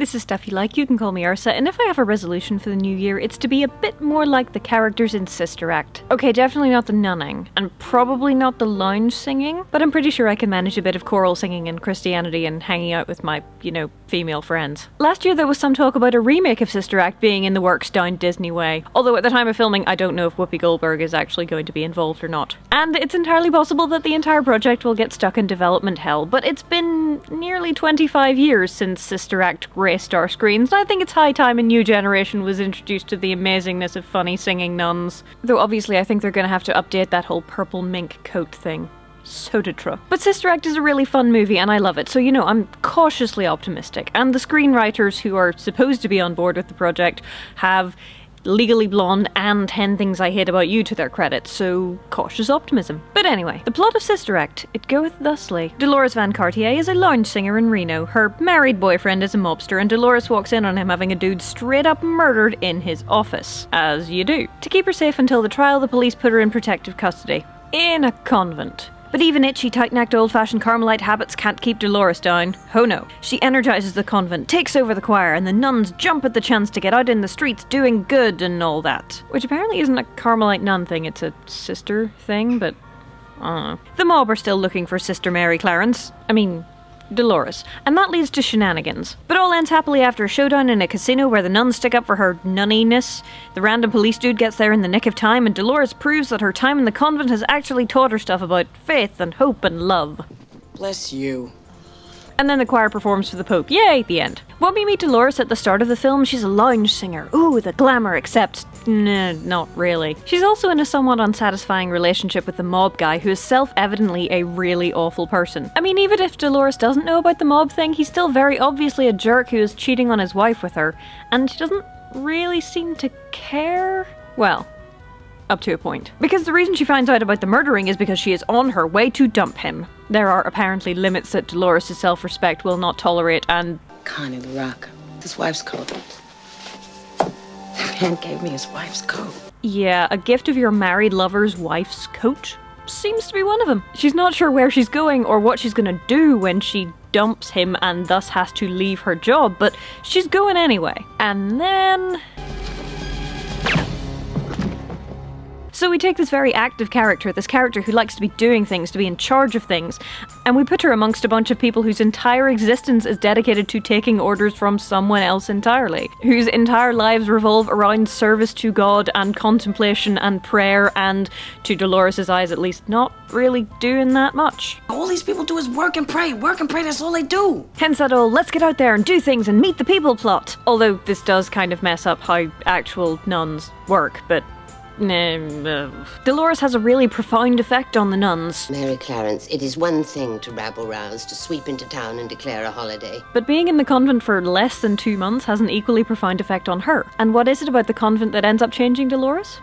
This is Stuff You Like, you can call me Ursa, and if I have a resolution for the new year, it's to be a bit more like the characters in Sister Act. Okay, definitely not the nunning, and probably not the lounge singing, but I'm pretty sure I can manage a bit of choral singing in Christianity and hanging out with my, female friends. Last year there was some talk about a remake of Sister Act being in the works down Disney way, although at the time of filming I don't know if Whoopi Goldberg is actually going to be involved or not. And it's entirely possible that the entire project will get stuck in development hell, but it's been nearly 25 years since Sister Act graced our screens, and I think it's high time a new generation was introduced to the amazingness of funny singing nuns. Though obviously I think they're going to have to update that whole purple mink coat thing. So did True. But Sister Act is a really fun movie and I love it, so I'm cautiously optimistic. And the screenwriters who are supposed to be on board with the project have Legally Blonde and 10 Things I Hate About You to their credit, so cautious optimism. But anyway, the plot of Sister Act, it goeth thusly. Dolores Van Cartier is a lounge singer in Reno. Her married boyfriend is a mobster, and Dolores walks in on him having a dude straight up murdered in his office. As you do. To keep her safe until the trial, the police put her in protective custody. In a convent. But even itchy, tight-necked, old-fashioned Carmelite habits can't keep Dolores down. Oh no. She energizes the convent, takes over the choir, and the nuns jump at the chance to get out in the streets doing good and all that. Which apparently isn't a Carmelite nun thing, it's a sister thing, but I don't know. The mob are still looking for Sister Mary Clarence. Dolores, and that leads to shenanigans. But all ends happily after a showdown in a casino where the nuns stick up for her nunniness. The random police dude gets there in the nick of time, and Dolores proves that her time in the convent has actually taught her stuff about faith and hope and love. Bless you. And then the choir performs for the Pope. Yay, the end. When we meet Dolores at the start of the film, she's a lounge singer. Ooh, the glamour, except nah, not really. She's also in a somewhat unsatisfying relationship with the mob guy who is self-evidently a really awful person. Even if Dolores doesn't know about the mob thing, he's still very obviously a jerk who is cheating on his wife with her, and she doesn't really seem to care. Well, up to a point. Because the reason she finds out about the murdering is because she is on her way to dump him. There are apparently limits that Dolores' self-respect will not tolerate, and Connie the Rock. His wife's coat. The man gave me his wife's coat. Yeah, a gift of your married lover's wife's coat seems to be one of them. She's not sure where she's going or what she's gonna do when she dumps him and thus has to leave her job, but she's going anyway. And then so we take this very active character, this character who likes to be doing things, to be in charge of things, and we put her amongst a bunch of people whose entire existence is dedicated to taking orders from someone else entirely, whose entire lives revolve around service to God and contemplation and prayer, and, to Dolores' eyes at least, not really doing that much. All these people do is work and pray, that's all they do. Hence that all, let's get out there and do things and meet the people plot. Although this does kind of mess up how actual nuns work, but Dolores has a really profound effect on the nuns. Mary Clarence, it is one thing to rabble-rouse, to sweep into town and declare a holiday. But being in the convent for less than 2 months has an equally profound effect on her. And what is it about the convent that ends up changing Dolores?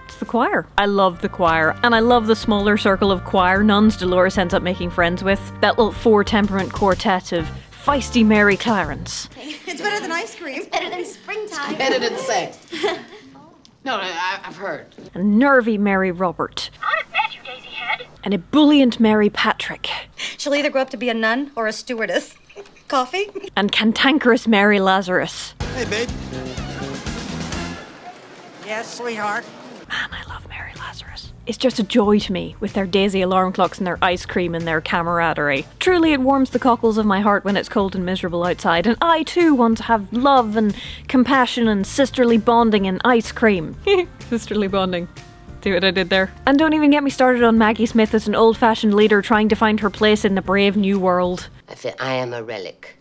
It's the choir. I love the choir, and I love the smaller circle of choir nuns Dolores ends up making friends with. That little 4-temperament quartet of feisty Mary Clarence. It's better than ice cream. It's better than springtime. Better than sex. No, I've heard. A nervy Mary Robert. How did bet you, Daisy Head? An ebullient Mary Patrick. She'll either grow up to be a nun or a stewardess. Coffee? And cantankerous Mary Lazarus. Hey, babe. Yes, sweetheart. Man, I love Mary Lazarus. It's just a joy to me, with their daisy alarm clocks and their ice cream and their camaraderie. Truly, it warms the cockles of my heart when it's cold and miserable outside, and I too want to have love and compassion and sisterly bonding and ice cream. Sisterly bonding. See what I did there? And don't even get me started on Maggie Smith as an old-fashioned leader trying to find her place in the brave new world. I feel I am a relic,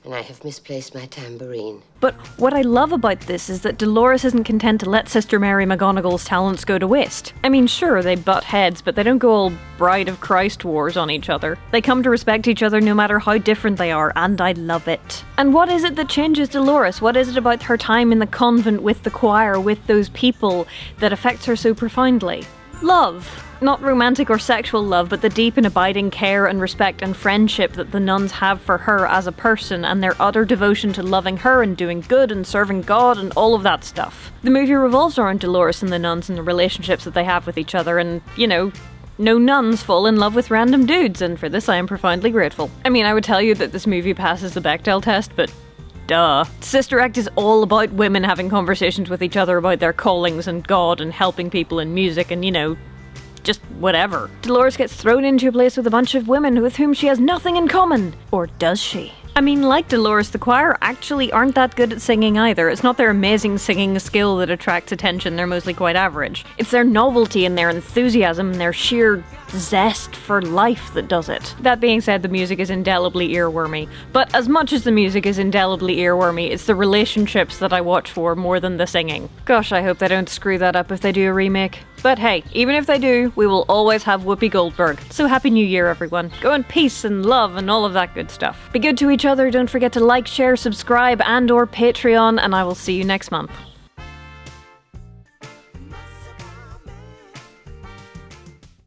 and I have misplaced my tambourine. But what I love about this is that Dolores isn't content to let Sister Mary McGonagall's talents go to waste. Sure, they butt heads, but they don't go all Bride of Christ wars on each other. They come to respect each other no matter how different they are, and I love it. And what is it that changes Dolores? What is it about her time in the convent with the choir, with those people, that affects her so profoundly? Love. Not romantic or sexual love, but the deep and abiding care and respect and friendship that the nuns have for her as a person, and their utter devotion to loving her and doing good and serving God and all of that stuff. The movie revolves around Dolores and the nuns and the relationships that they have with each other, and, no nuns fall in love with random dudes, and for this I am profoundly grateful. I would tell you that this movie passes the Bechdel test, but duh. Sister Act is all about women having conversations with each other about their callings and God and helping people in music and, just whatever. Dolores gets thrown into a place with a bunch of women with whom she has nothing in common. Or does she? I mean, like Dolores, the choir actually aren't that good at singing either. It's not their amazing singing skill that attracts attention, they're mostly quite average. It's their novelty and their enthusiasm and their sheer zest for life that does it. That being said, the music is indelibly earwormy. But as much as the music is indelibly earwormy, it's the relationships that I watch for more than the singing. Gosh, I hope they don't screw that up if they do a remake. But hey, even if they do, we will always have Whoopi Goldberg. So happy New Year, everyone. Go in peace and love and all of that good stuff. Be good to each other, don't forget to like, share, subscribe and or Patreon, and I will see you next month.